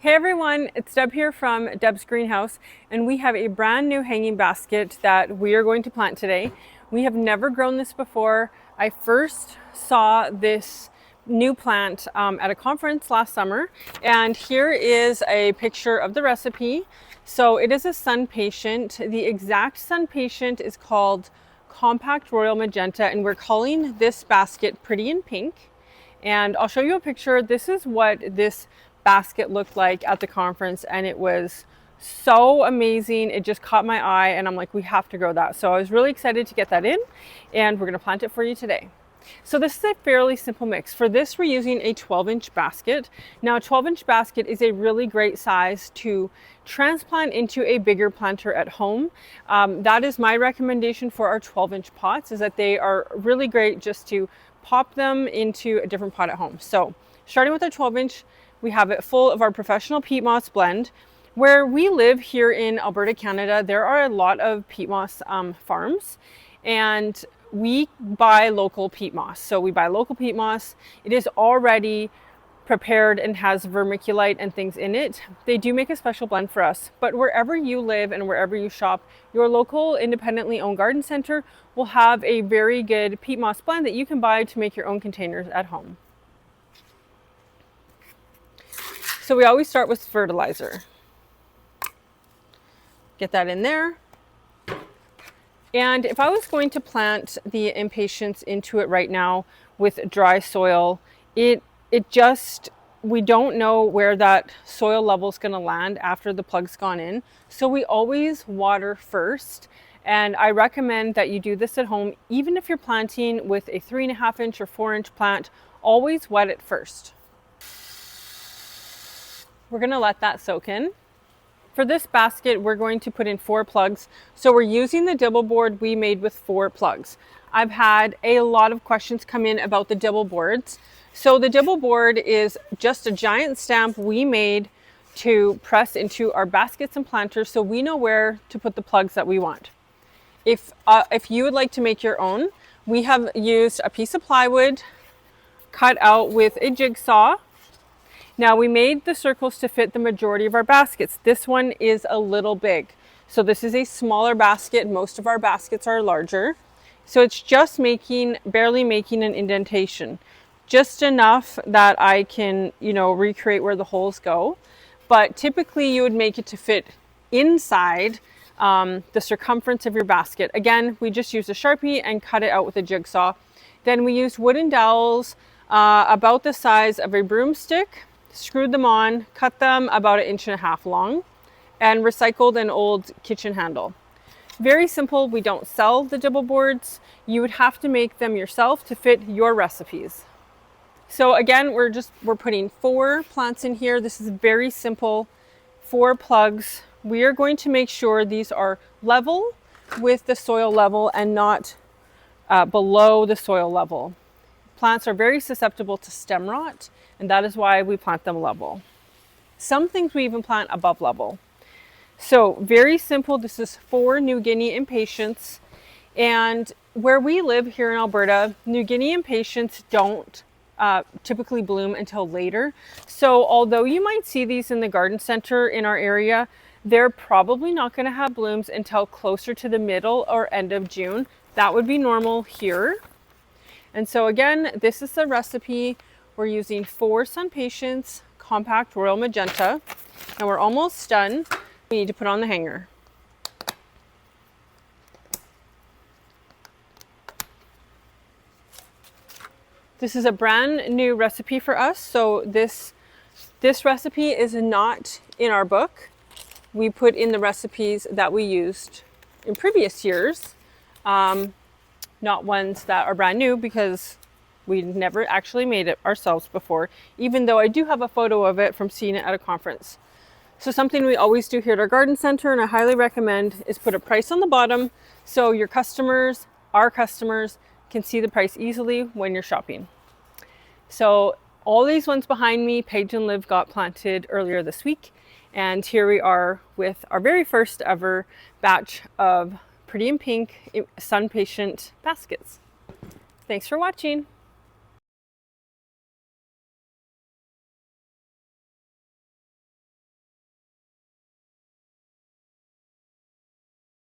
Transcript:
Hey everyone, it's Deb here from Deb's Greenhouse, and we have a brand new hanging basket that we are going to plant today. We have never grown this before. I first saw this new plant at a conference last summer, and here is a picture of the recipe. So it is a Sun Patient. The exact Sun Patient is called Compact Royal Magenta, and we're calling this basket Pretty in Pink. And I'll show you a picture. This is what this basket looked like at the conference, and it was so amazing. It just caught my eye, and I'm like, we have to grow that. So I was really excited to get that in, and we're gonna plant it for you today. So this is a fairly simple mix. For this, we're using a 12-inch basket. Now, a 12-inch basket is a really great size to transplant into a bigger planter at home. That is my recommendation for our 12-inch pots, is that they are really great just to pop them into a different pot at home. So starting with our 12-inch, we have it full of our professional peat moss blend. Where we live here in Alberta, Canada, there are a lot of peat moss farms, and we buy local peat moss. So we buy local peat moss. It is already prepared and has vermiculite and things in it. They do make a special blend for us, but wherever you live and wherever you shop, your local independently owned garden center will have a very good peat moss blend that you can buy to make your own containers at home. So we always start with fertilizer. Get that in there. And if I was going to plant the impatiens into it right now with dry soil, we don't know where that soil level is going to land after the plug's gone in. So we always water first. And I recommend that you do this at home, even if you're planting with a 3.5-inch or 4-inch plant, always wet it first. We're going to let that soak in. For this basket, we're going to put in 4 plugs. So we're using the dibble board we made with 4 plugs. I've had a lot of questions come in about the dibble boards. So the dibble board is just a giant stamp we made to press into our baskets and planters, so we know where to put the plugs that we want. If you would like to make your own, we have used a piece of plywood cut out with a jigsaw. Now, we made the circles to fit the majority of our baskets. This one is a little big. So this is a smaller basket. Most of our baskets are larger. So it's just barely making an indentation. Just enough that I can, recreate where the holes go. But typically you would make it to fit inside the circumference of your basket. Again, we just used a Sharpie and cut it out with a jigsaw. Then we used wooden dowels about the size of a broomstick. Screwed them on, cut them about 1.5 inches long, and recycled an old kitchen handle. Very simple. We don't sell the dibble boards. You would have to make them yourself to fit your recipes. So again, we're putting 4 plants in here. This is very simple. 4 plugs. We are going to make sure these are level with the soil level and not below the soil level. Plants are very susceptible to stem rot, and that is why we plant them level. Some things we even plant above level. So very simple. This is 4 New Guinea impatiens. And where we live here in Alberta, New Guinea impatiens don't typically bloom until later. So although you might see these in the garden center in our area, they're probably not going to have blooms until closer to the middle or end of June. That would be normal here. And so again, this is the recipe. We're using 4 Sunpatiens Compact Royal Magenta, and we're almost done. We need to put on the hanger. This is a brand new recipe for us. So this recipe is not in our book. We put in the recipes that we used in previous years, not ones that are brand new, because we never actually made it ourselves before, even though I do have a photo of it from seeing it at a conference. So something we always do here at our garden center, and I highly recommend, is put a price on the bottom so your customers, our customers, can see the price easily when you're shopping. So all these ones behind me, Paige and Liv got planted earlier this week, and here we are with our very first ever batch of Pretty in Pink Sun Patient baskets. Thanks for watching.